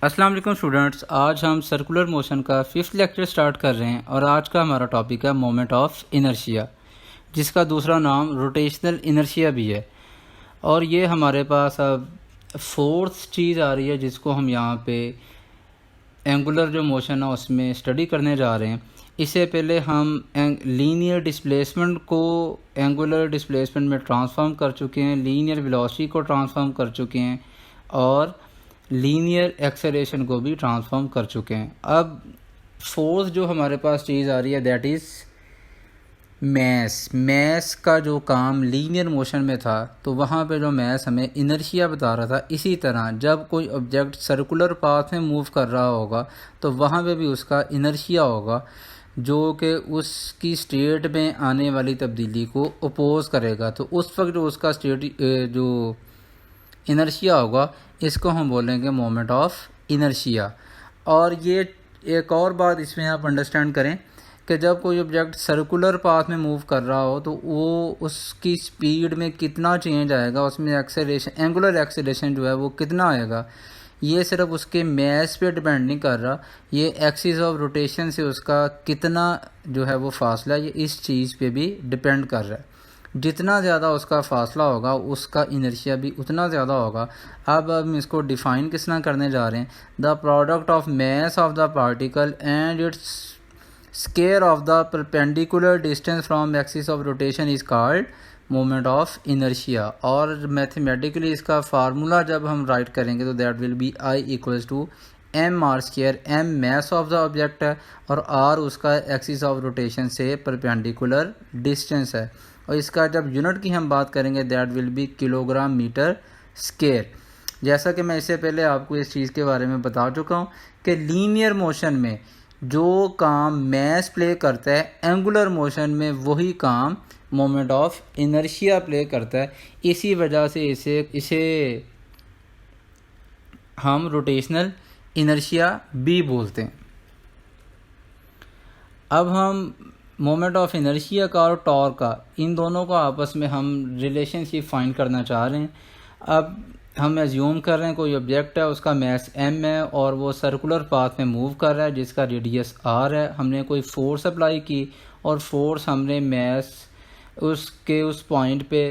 अस्सलाम वालेकुम स्टूडेंट्स, आज हम सर्कुलर मोशन का 5th लेक्चर स्टार्ट कर रहे हैं और आज का हमारा टॉपिक है मोमेंट ऑफ इनर्शिया, जिसका दूसरा नाम रोटेशनल इनर्शिया भी है। और ये हमारे पास अब फोर्थ चीज़ आ रही है जिसको हम यहाँ पे एंगुलर जो मोशन है उसमें स्टडी करने जा रहे हैं। इससे पहले हम लीनियर डिस्प्लेसमेंट को एंगुलर डिस्प्लेसमेंट में ट्रांसफॉर्म कर चुके हैं, लीनियर वेलोसिटी को ट्रांसफॉर्म कर चुके हैं और लीनियर एक्सेलरेशन को भी ट्रांसफॉर्म कर चुके हैं। अब फोर्थ जो हमारे पास चीज़ आ रही है दैट इज़ मैस का जो काम लीनियर मोशन में था तो वहाँ पे जो मैस हमें इनर्शिया बता रहा था, इसी तरह जब कोई ऑब्जेक्ट सर्कुलर पाथ में मूव कर रहा होगा तो वहाँ पे भी उसका इनर्शिया होगा जो कि उसकी स्टेट में आने वाली तब्दीली को अपोज करेगा। तो उस वक्त जो उसका स्टेट जो इनर्शिया होगा इसको हम बोलेंगे मोमेंट ऑफ इनर्शिया। और ये एक और बात इसमें आप अंडरस्टैंड करें कि जब कोई ऑब्जेक्ट सर्कुलर पाथ में मूव कर रहा हो तो वो उसकी स्पीड में कितना चेंज आएगा, उसमें एक्सेलरेशन एंगुलर एक्सेलरेशन जो है वो कितना आएगा, ये सिर्फ उसके मैस पे डिपेंड नहीं कर रहा, ये एक्सिस ऑफ रोटेशन से उसका कितना जो है वो फासला ये इस चीज़ पे भी डिपेंड कर रहा है। जितना ज़्यादा उसका फासला होगा उसका इनर्शिया भी उतना ज़्यादा होगा। अब हम इसको डिफ़ाइन किस तरह करने जा रहे हैं, the product of mass of the particle and its square of the perpendicular distance from axis of rotation is called moment of inertia. और मैथमेटिकली इसका फार्मूला जब हम राइट करेंगे तो that will be I equals to M R square. M mass of the object है और R उसका axis of rotation से परपेंडिकुलर डिस्टेंस है। और इसका जब यूनिट की हम बात करेंगे that will be kilogram metre square. जैसा कि मैं इससे पहले आपको इस चीज़ के बारे में बता चुका हूँ कि लीनियर मोशन में जो काम मैस प्ले करता है एंगुलर मोशन में वही काम मोमेंट ऑफ इनर्शिया प्ले करता है। इसी वजह से इसे हम रोटेशनल इनर्शिया भी बोलते हैं। अब हम मोमेंट ऑफ इनर्शिया का और टॉर्क का, इन दोनों का आपस में हम रिलेशनशिप फाइंड करना चाह रहे हैं। अब हम एज्यूम कर रहे हैं कोई ऑब्जेक्ट है, उसका मैस m है और वो सर्कुलर पाथ में मूव कर रहा है जिसका रेडियस r है। हमने कोई फोर्स अप्लाई की और फोर्स हमने मैस उसके उस पॉइंट पे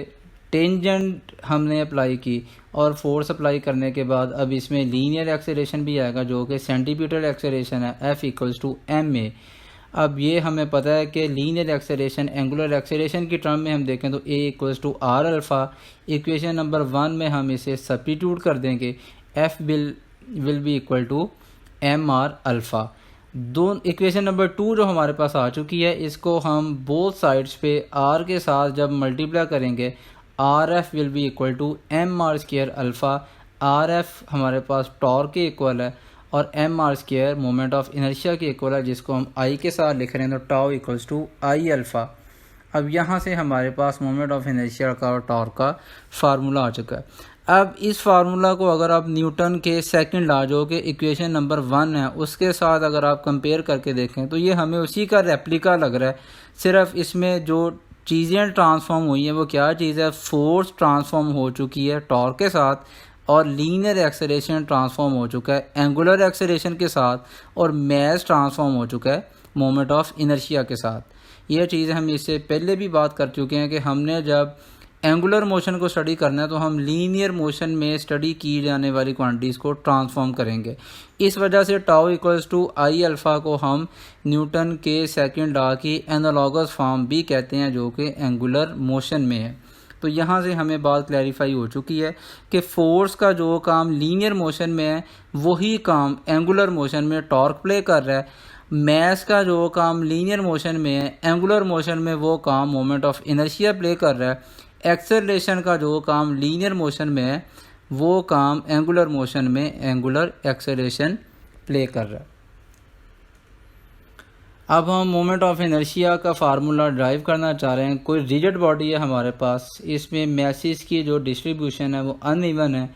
टेंजेंट हमने अप्लाई की और फोर्स अप्लाई करने के बाद अब इसमें लीनियर एक्सेलरेशन भी आएगा जो कि सेंटीपिटल एक्सेलरेशन है F इक्वल्स टू ma। अब ये हमें पता है कि लीनियर एक्सेलरेशन एंगुलर एक्सेलरेशन की टर्म में हम देखें तो a equals to R alpha. Equation number 1 में हम इसे सब्स्टिट्यूट कर देंगे, F will be equal to M R alpha. Equation number 2 जो हमारे पास आ चुकी है इसको हम बोथ साइड्स पे r के साथ जब मल्टीप्लाई करेंगे R F will be equal to M R square alpha. R F हमारे पास टॉर्क के इक्वल है और M R square moment of inertia के इक्वल है जिसको हम आई के साथ लिख रहे हैं तो tau equals to I alpha. अब यहाँ से हमारे पास मोमेंट ऑफ इनर्शिया का और टॉर्क का फार्मूला आ चुका है। अब इस फार्मूला को अगर आप न्यूटन के सेकंड लॉ जो कि इक्वेशन नंबर 1 है उसके साथ अगर आप कंपेयर करके देखें तो ये हमें उसी का रेप्लिका लग रहा है। सिर्फ इसमें जो चीज़ें ट्रांसफॉर्म हुई हैं वो क्या चीज़ है, फोर्स ट्रांसफॉर्म हो चुकी है टॉर्क के साथ और लीनियर एक्सेलरेशन ट्रांसफॉर्म हो चुका है एंगुलर एक्सेलरेशन के साथ और मैस ट्रांसफॉर्म हो चुका है मोमेंट ऑफ इनर्शिया के साथ। ये चीज़ हम इससे पहले भी बात कर चुके हैं कि हमने जब एंगुलर मोशन को स्टडी करना है तो हम लीनियर मोशन में स्टडी की जाने वाली क्वांटिटीज़ को ट्रांसफॉर्म करेंगे। इस वजह से tau equals to I alpha को हम न्यूटन के सेकंड लॉ की एनालॉगस फॉर्म भी कहते हैं जो कि एंगुलर मोशन में है। तो यहाँ से हमें बात क्लैरिफाई हो चुकी है कि फोर्स का जो काम लीनियर मोशन में है वही काम एंगुलर मोशन में टॉर्क प्ले कर रहा है। मैस का जो काम लीनियर मोशन में है एंगुलर मोशन में वो काम मोमेंट ऑफ इनर्शिया प्ले कर रहा है। एक्सेलरेशन का जो काम लीनियर मोशन में है वो काम एंगुलर मोशन में एंगुलर एक्सेलरेशन प्ले कर रहा है। अब हम मोमेंट ऑफ इनर्शिया का फार्मूला ड्राइव करना चाह रहे हैं। कोई रिजिड बॉडी है हमारे पास, इसमें मैसेस की जो डिस्ट्रीब्यूशन है वो अनइवन है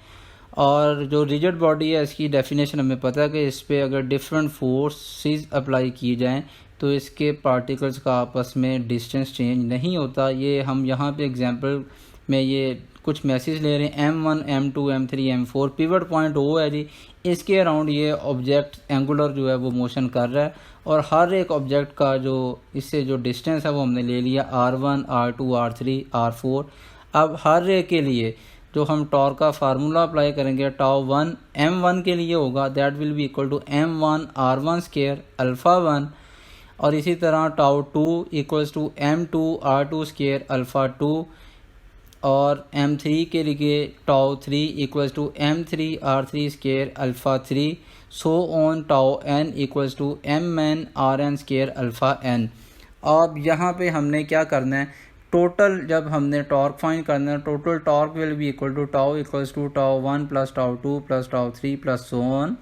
और जो रिजिड बॉडी है इसकी डेफिनेशन हमें पता है कि इस पर अगर डिफरेंट फोर्सेस अप्लाई की जाएं तो इसके पार्टिकल्स का आपस में डिस्टेंस चेंज नहीं होता। ये हम यहाँ पे एग्जांपल में ये कुछ मैसेज ले रहे हैं M1 M2 M3 M4, pivot point वो है जी, इसके अराउंड ये ऑब्जेक्ट एंगुलर जो है वो मोशन कर रहा है और हर एक ऑब्जेक्ट का जो इससे जो डिस्टेंस है वो हमने ले लिया R1 R2 R3 R4। अब हर एक के लिए जो हम टॉर्क का फार्मूला अप्लाई करेंगे टाउ 1 M1 के लिए होगा, that will be equal to M1 R1 square alpha 1, और इसी तरह tau 2 equals to M2 R2 square alpha 2, और M3 के लिए tau 3 equals to M3 R3 square alpha 3, so on tau n equals to Mn Rn square alpha n। अब यहाँ पे हमने क्या करना है, टोटल जब हमने टॉर्क फाइंड करना है, total torque will be equal to tau equals to tau 1 plus tau 2 plus tau 3 plus so on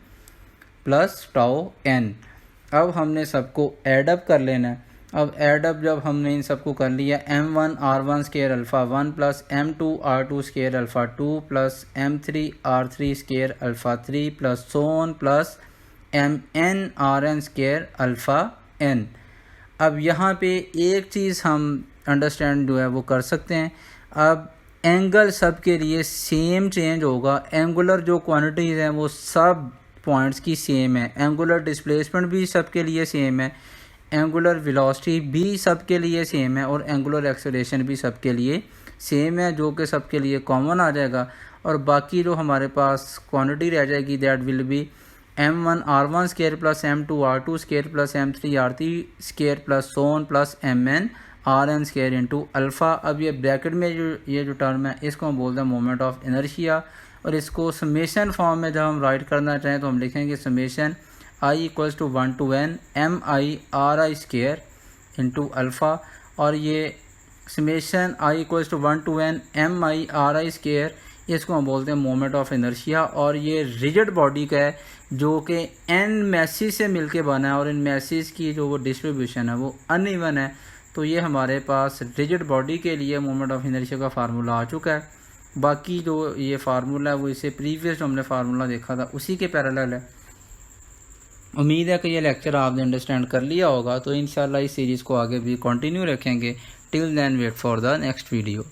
plus tau n। अब हमने सबको एडअप कर लेना है। अब एडअप जब हमने इन सबको कर लिया, M1 R1 square alpha 1 plus M2 R2 square alpha 2 plus M3 R3 square alpha 3 plus so on plus Mn Rn square alpha n। अब यहाँ पे एक चीज़ हम अंडरस्टैंड जो है वो कर सकते हैं, अब एंगल सब के लिए सेम चेंज होगा, एंगुलर जो क्वांटिटीज़ हैं वो सब पॉइंट्स की सेम है, एंगुलर डिस्प्लेसमेंट भी सब के लिए सेम है, एंगुलर वेलोसिटी भी सब के लिए सेम है, और एंगुलर एक्सेलरेशन भी सब के लिए सेम है, जो कि सब के लिए कॉमन आ जाएगा। और बाकी जो हमारे पास क्वांटिटी रह जाएगी that will B M1 R1 square plus M2 R2 square plus M3 R3 square plus so on plus Mn Rn square into alpha. अब ये ब्रैकेट में ये जो टर्म है इसको हम बोलते हैं मोमेंट ऑफ इनर्शिया, और इसको समेशन फॉर्म में जब हम राइट करना चाहें तो हम लिखेंगे summation I equals to 1 to n Mi Ri square into alpha, और ये summation I equals to 1 to n Mi Ri square, इसको हम बोलते हैं मोमेंट ऑफ इनर्शिया। और ये रिजिड बॉडी का है जो कि n मैसेज से मिलके बना है, और इन मैसेज की जो वो डिस्ट्रीब्यूशन है वो अनइवन है। तो ये हमारे पास रिजिड बॉडी के लिए मोमेंट ऑफ इनर्शिया का फार्मूला आ चुका है। बाकी जो ये फार्मूला है वो इससे प्रीवियस जो हमने फार्मूला देखा था उसी के पैरेलल है। उम्मीद है कि ये लेक्चर आपने अंडरस्टैंड कर लिया होगा, तो इंशाल्लाह इस सीरीज़ को आगे भी कंटिन्यू रखेंगे। Till then wait for the next video.